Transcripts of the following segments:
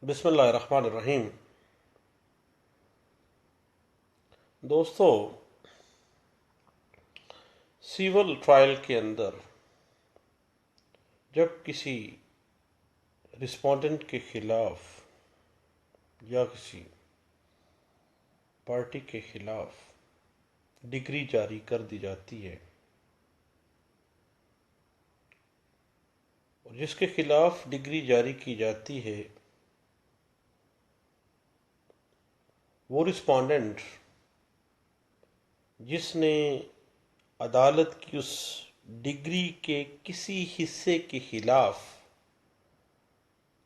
بسم اللہ الرحمن الرحیم۔ دوستو، سیول ٹرائل کے اندر جب کسی رسپونڈنٹ کے خلاف یا کسی پارٹی کے خلاف ڈگری جاری کر دی جاتی ہے اور جس کے خلاف ڈگری جاری کی جاتی ہے وہ رسپونڈنٹ جس نے عدالت کی اس ڈگری کے کسی حصے کے خلاف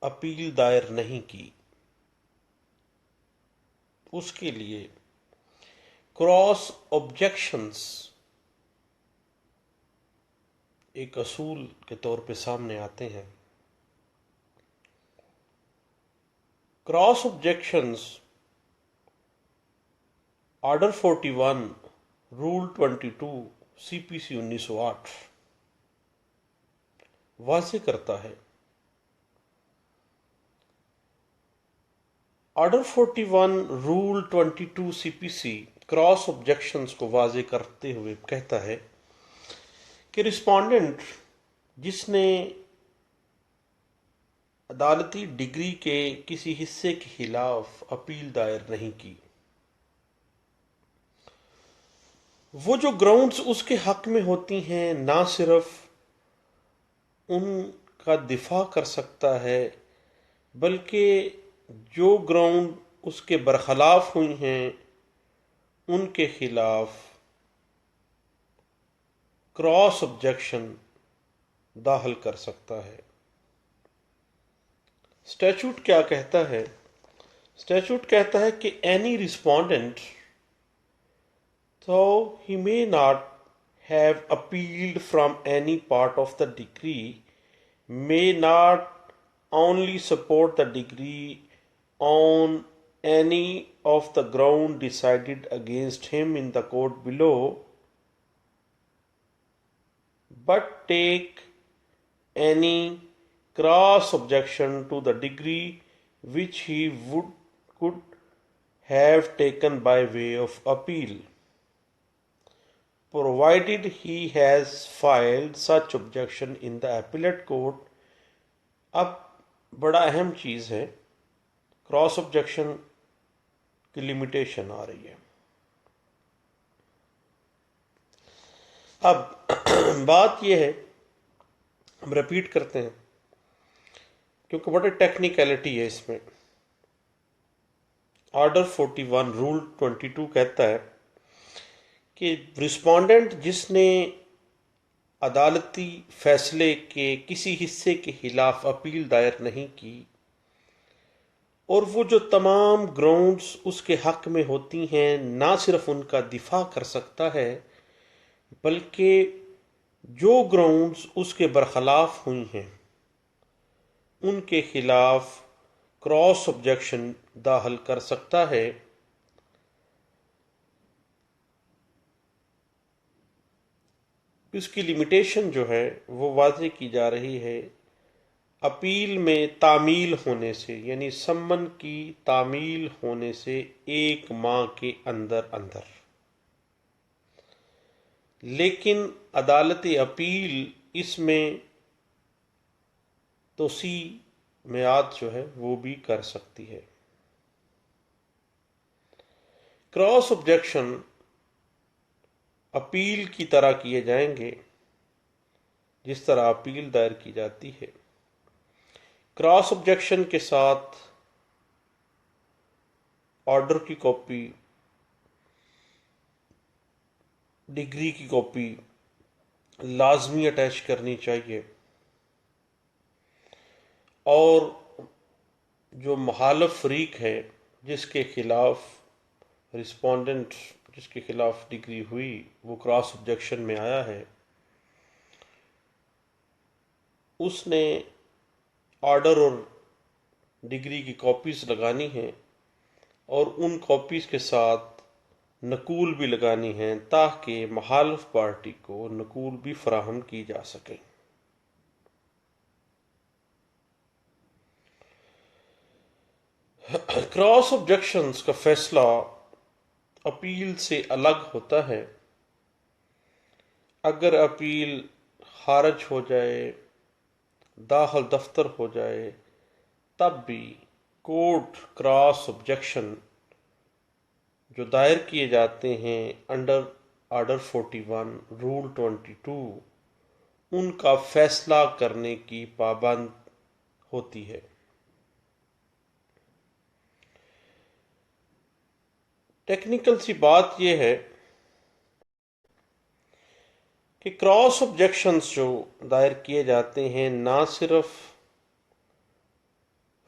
اپیل دائر نہیں کی، اس کے لیے کراس آبجیکشنز ایک اصول کے طور پہ سامنے آتے ہیں۔ کراس آبجیکشنز آرڈر 41 رول 22 سی پی سی 1908 واضح کرتا ہے۔ آرڈر 41 رول 22 سی پی سی کراس آبجیکشنز کو واضح کرتے ہوئے کہتا ہے کہ رسپونڈنٹ جس نے عدالتی ڈگری کے کسی حصے کے خلاف اپیل دائر نہیں کی، وہ جو گراؤنڈز اس کے حق میں ہوتی ہیں نہ صرف ان کا دفاع کر سکتا ہے بلکہ جو گراؤنڈ اس کے برخلاف ہوئی ہیں ان کے خلاف کراس آبجیکشن داخل کر سکتا ہے۔ اسٹیچوٹ کیا کہتا ہے؟ اسٹیچوٹ کہتا ہے کہ any respondent though he may not have appealed from any part of the decree may not only support the decree on any of the ground decided against him in the court below, but take any cross objection to the decree which he could have taken by way of appeal, provided he has filed such objection in the appellate court۔ اب بڑا اہم چیز ہے، cross objection کی limitation آ رہی ہے۔ اب بات یہ ہے، ہم ریپیٹ کرتے ہیں کیونکہ بڑی ٹیکنیکلٹی ہے اس میں۔ آرڈر 41 رول 22 کہتا ہے کہ رسپونڈنٹ جس نے عدالتی فیصلے کے کسی حصے کے خلاف اپیل دائر نہیں کی اور وہ جو تمام گراؤنڈز اس کے حق میں ہوتی ہیں نہ صرف ان کا دفاع کر سکتا ہے بلکہ جو گراؤنڈز اس کے برخلاف ہوئی ہیں ان کے خلاف کراس آبجیکشن داخل کر سکتا ہے۔ اس کی لمیٹیشن جو ہے وہ واضح کی جا رہی ہے اپیل میں تعمیل ہونے سے، یعنی سمن کی تعمیل ہونے سے 1 ماہ کے اندر، لیکن عدالت اپیل اس میں توسیع میعاد جو ہے وہ بھی کر سکتی ہے۔ کراس آبجیکشن اپیل کی طرح کیے جائیں گے جس طرح اپیل دائر کی جاتی ہے۔ کراس آبجیکشن کے ساتھ آرڈر کی کاپی، ڈگری کی کاپی لازمی اٹیچ کرنی چاہیے، اور جو مخالف فریق ہے جس کے خلاف رسپونڈنٹ جس کے خلاف ڈگری ہوئی وہ کراس آبجیکشن میں آیا ہے، اس نے آرڈر اور ڈگری کی کاپیز لگانی ہیں اور ان کاپیز کے ساتھ نقول بھی لگانی ہیں تاکہ مخالف پارٹی کو نقول بھی فراہم کی جا سکیں۔ کراس آبجیکشنز کا فیصلہ اپیل سے الگ ہوتا ہے اگر اپیل خارج ہو جائے، داخل دفتر ہو جائے، تب بھی کورٹ کراس آبجیکشن جو دائر کیے جاتے ہیں انڈر آرڈر 41 رول 22 ان کا فیصلہ کرنے کی پابند ہوتی ہے۔ ٹیکنیکل سی بات یہ ہے کہ کراس آبجیکشنز جو دائر کیے جاتے ہیں نہ صرف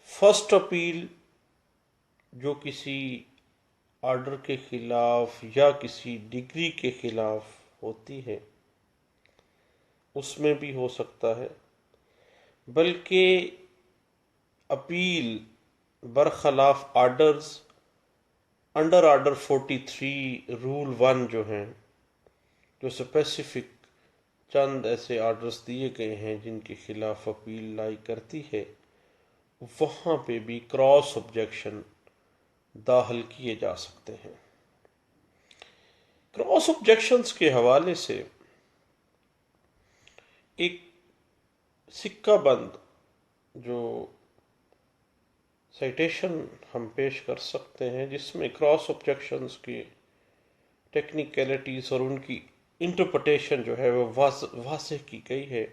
فرسٹ اپیل جو کسی آرڈر کے خلاف یا کسی ڈگری کے خلاف ہوتی ہے اس میں بھی ہو سکتا ہے، بلکہ اپیل برخلاف آرڈرز انڈر آرڈر 43 رول 1 جو ہیں، جو اسپیسیفک چند ایسے آرڈرز دیے گئے ہیں جن کے خلاف اپیل لائی کرتی ہے، وہاں پہ بھی کراس آبجیکشن داخل کیے جا سکتے ہیں۔ کراس آبجیکشنز کے حوالے سے ایک سکہ بند جو سائٹیشن ہم پیش کر سکتے ہیں جس میں کراس آبجیکشنز کی ٹیکنیکلٹیز اور ان کی انٹرپریٹیشن جو ہے وہ واضح کی گئی ہے،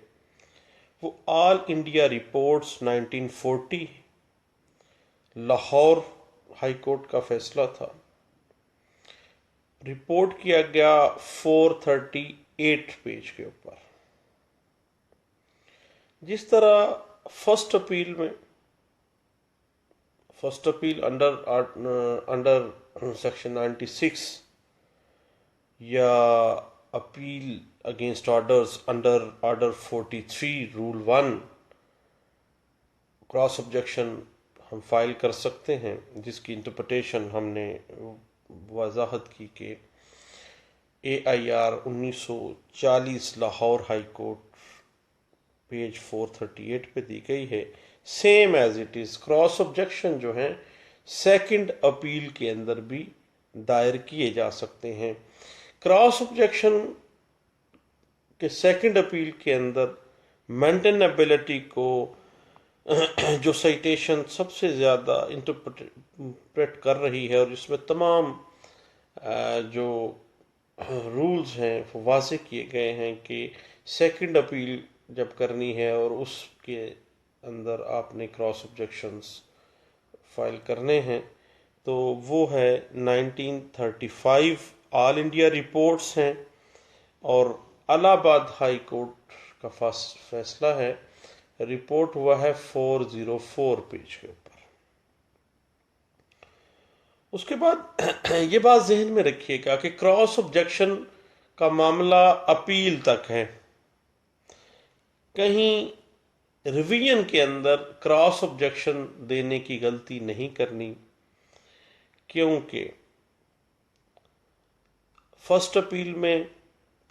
وہ all India reports 1940 Lahore high court کا فیصلہ تھا۔ رپورٹ کیا گیا 438 پیج کے اوپر۔ جس طرح فرسٹ اپیل انڈر سیکشن 96 یا appeal against orders under order 43 rule 1 cross objection ہم فائل کر سکتے ہیں، جس کی انٹرپریٹیشن ہم نے وضاحت کی کہ AIR 1940 Lahore high court page 438 پہ دی گئی ہے۔ Same as it is cross objection جو ہیں سیکنڈ اپیل کے اندر بھی دائر کیے جا سکتے ہیں۔ کراس آبجیکشن کے سیکنڈ اپیل کے اندر مینٹینیبلٹی کو جو سائٹیشن سب سے زیادہ انٹرپریٹ کر رہی ہے اور جس میں تمام جو رولز ہیں وہ واضح کیے گئے ہیں کہ سیکنڈ اپیل جب کرنی ہے اور اس کے اندر آپ نے کراس آبجیکشنز فائل کرنے ہیں، تو وہ ہے 1935 آل انڈیا رپورٹس ہیں اور الہ آباد ہائی کورٹ کا فیصلہ ہے، رپورٹ ہوا ہے 404 پیج کے اوپر۔ اس کے بعد یہ بات ذہن میں رکھیے گا کہ کراس آبجیکشن کا معاملہ اپیل تک ہے، کہیں ریویژن کے اندر کراس آبجیکشن دینے کی غلطی نہیں کرنی، کیونکہ فرسٹ اپیل میں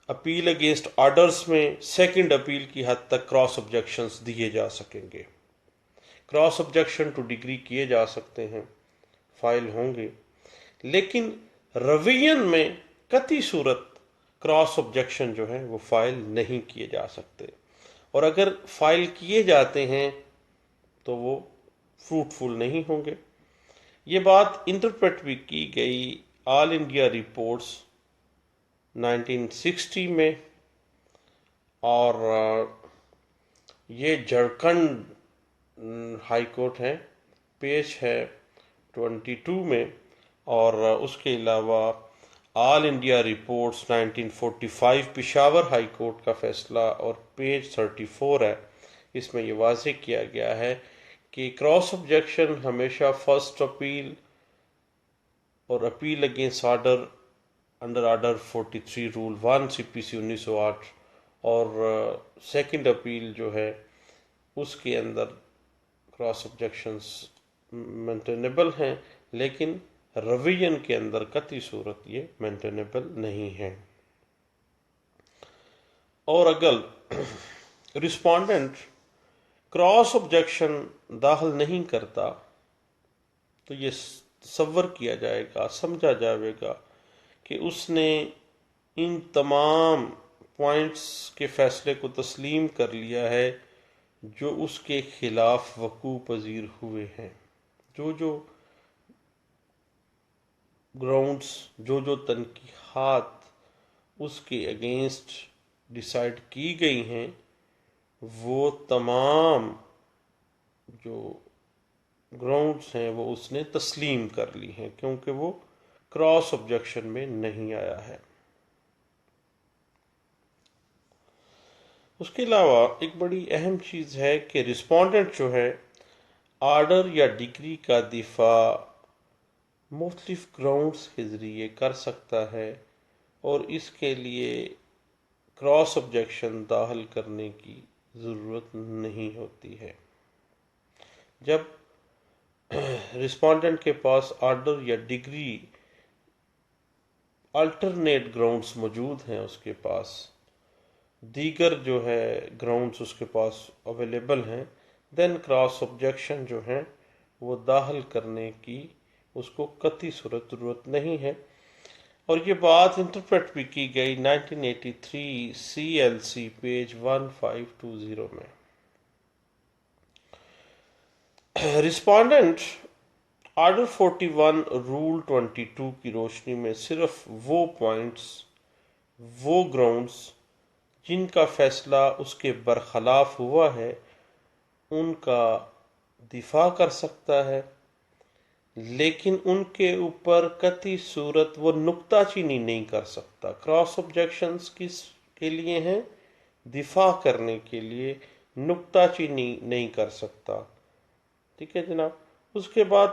اپیل اگینسٹ آرڈرز میں سیکنڈ اپیل کی حد تک کراس آبجیکشنز دیے جا سکیں گے، کراس آبجیکشن ٹو ڈگری کیے جا سکتے ہیں، فائل ہوں گے، لیکن ریویژن میں قطعی صورت کراس آبجیکشن جو ہے وہ فائل نہیں کیے جا سکتے، اور اگر فائل کیے جاتے ہیں تو وہ فروٹفل نہیں ہوں گے۔ یہ بات انٹرپریٹ بھی کی گئی آل انڈیا رپورٹس 1960 میں، اور یہ جھارکھنڈ ہائی کورٹ ہے، پیج ہے 22 میں، اور اس کے علاوہ all India reports 1945 Peshawar high court کا فیصلہ اور پیج 34 ہے۔ اس میں یہ واضح کیا گیا ہے کہ کراس آبجیکشن ہمیشہ فرسٹ اپیل اور appeal against order under order 43 rule 1 CPC 1908 اور سیکنڈ اپیل جو ہے اس کے اندر کراس آبجیکشنز مینٹینیبل ہیں، لیکن ریویژن کے اندر قطعی صورت یہ مینٹینیبل نہیں ہے۔ اور اگر رسپونڈنٹ کراس آبجیکشن داخل نہیں کرتا تو یہ تصور کیا جائے گا، سمجھا جائے گا کہ اس نے ان تمام پوائنٹس کے فیصلے کو تسلیم کر لیا ہے جو اس کے خلاف وقوع پذیر ہوئے ہیں، جو گراؤنڈز، جو تنقیحات اس کے اگینسٹ ڈیسائیڈ کی گئی ہیں، وہ تمام جو گراؤنڈز ہیں وہ اس نے تسلیم کر لی ہیں، کیونکہ وہ کراس آبجیکشن میں نہیں آیا ہے۔ اس کے علاوہ ایک بڑی اہم چیز ہے کہ رسپونڈنٹ جو ہے آرڈر یا ڈگری کا دفاع مختلف گراؤنڈز کے ذریعے کر سکتا ہے، اور اس کے لیے کراس آبجیکشن داخل کرنے کی ضرورت نہیں ہوتی ہے۔ جب رسپونڈنٹ کے پاس آرڈر یا ڈگری الٹرنیٹ گراؤنڈز موجود ہیں، اس کے پاس دیگر جو ہے گراؤنڈز اس کے پاس اویلیبل ہیں، دین کراس آبجیکشن جو ہیں وہ داخل کرنے کی اس کو قطعی صورت ضرورت نہیں ہے۔ اور یہ بات انٹرپریٹ بھی کی گئی 1983 CLC پیج 1520 میں۔ رسپونڈنٹ آرڈر 41 رول 22 کی روشنی میں صرف وہ پوائنٹس، وہ گراؤنڈز جن کا فیصلہ اس کے برخلاف ہوا ہے، ان کا دفاع کر سکتا ہے، لیکن ان کے اوپر قطعی صورت وہ نکتہ چینی نہیں کر سکتا۔ کراس آبجیکشنز کس کے لیے ہیں؟ دفاع کرنے کے لیے، نکتہ چینی نہیں کر سکتا۔ ٹھیک ہے جناب۔ اس کے بعد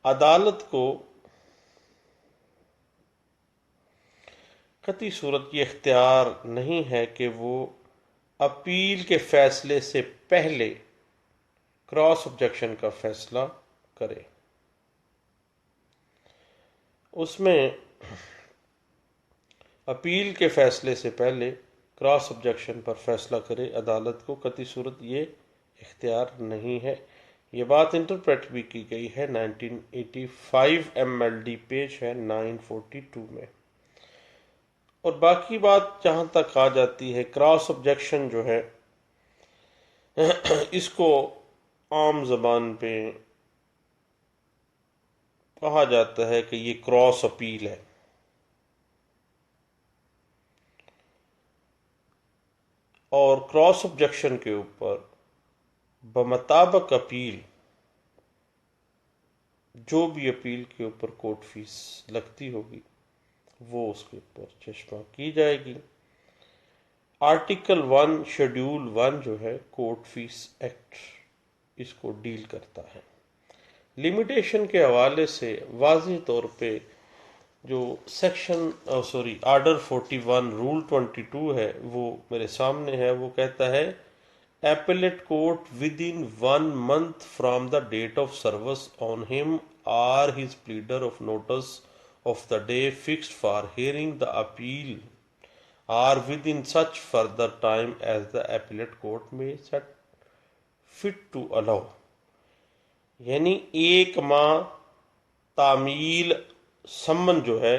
عدالت کو قطعی صورت یہ اختیار نہیں ہے کہ وہ اپیل کے فیصلے سے پہلے کراس آبجیکشن کا فیصلہ کرے۔ اس میں اپیل کے فیصلے سے پہلے کراس آبجیکشن پر فیصلہ کرے، عدالت کو قطعی صورت یہ اختیار نہیں ہے۔ یہ بات انٹرپریٹ بھی کی گئی ہے 1985 MLD پیج ہے 942 میں۔ اور باقی بات جہاں تک آ جاتی ہے، کراس آبجیکشن جو ہے اس کو عام زبان پہ کہا جاتا ہے کہ یہ کراس اپیل ہے۔ اور کراس آبجیکشن کے اوپر بمطابق اپیل، جو بھی اپیل کے اوپر کورٹ فیس لگتی ہوگی وہ اس کے اوپر چشمہ کی جائے گی۔ آرٹیکل 1 شیڈول 1 جو ہے کورٹ فیس ایکٹ اس کو ڈیل کرتا ہے۔ لمیٹیشن کے حوالے سے واضح طور پہ جو آرڈر 41 رول 22 ہے وہ میرے سامنے ہے۔ وہ کہتا ہے appellate court within 1 month from the date of service on him or his pleader of notice of the day fixed for hearing the appeal or within such further time as the appellate court may see fit to allow, یعنی 1 ماہ تعمیل سمن جو ہے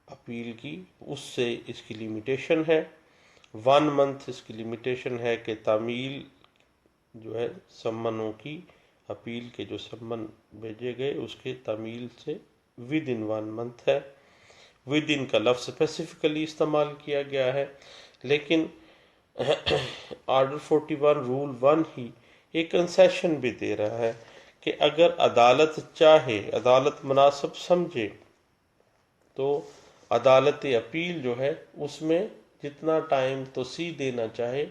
appeal کی، اس سے اس کی limitation ہے۔ 1 month اس کی لمیٹیشن ہے کہ تعمیل جو ہے سمنوں کی، اپیل کے جو سمن بھیجے گئے اس کے تعمیل سے ود ان 1 month ہے۔ ود ان کا لفظ اسپیسیفکلی استعمال کیا گیا ہے، لیکن آرڈر 41 رول 1 ہی ایک کنسیشن بھی دے رہا ہے کہ اگر عدالت چاہے، عدالت مناسب سمجھے، تو عدالت اپیل جو ہے اس میں جتنا ٹائم توسیع دینا چاہے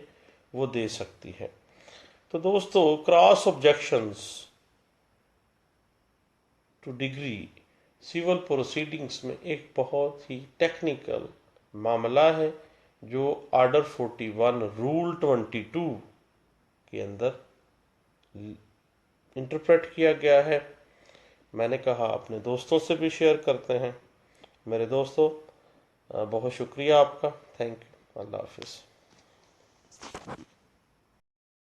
وہ دے سکتی ہے۔ تو دوستو، cross objections to decree civil proceedings میں ایک بہت ہی ٹیکنیکل معاملہ ہے جو آرڈر 41 رول 22 کے اندر انٹرپریٹ کیا گیا ہے۔ میں نے کہا اپنے دوستوں سے بھی شیئر کرتے ہیں۔ میرے دوستو، بہت شکریہ آپ کا، تھینک یو، اللہ حافظ۔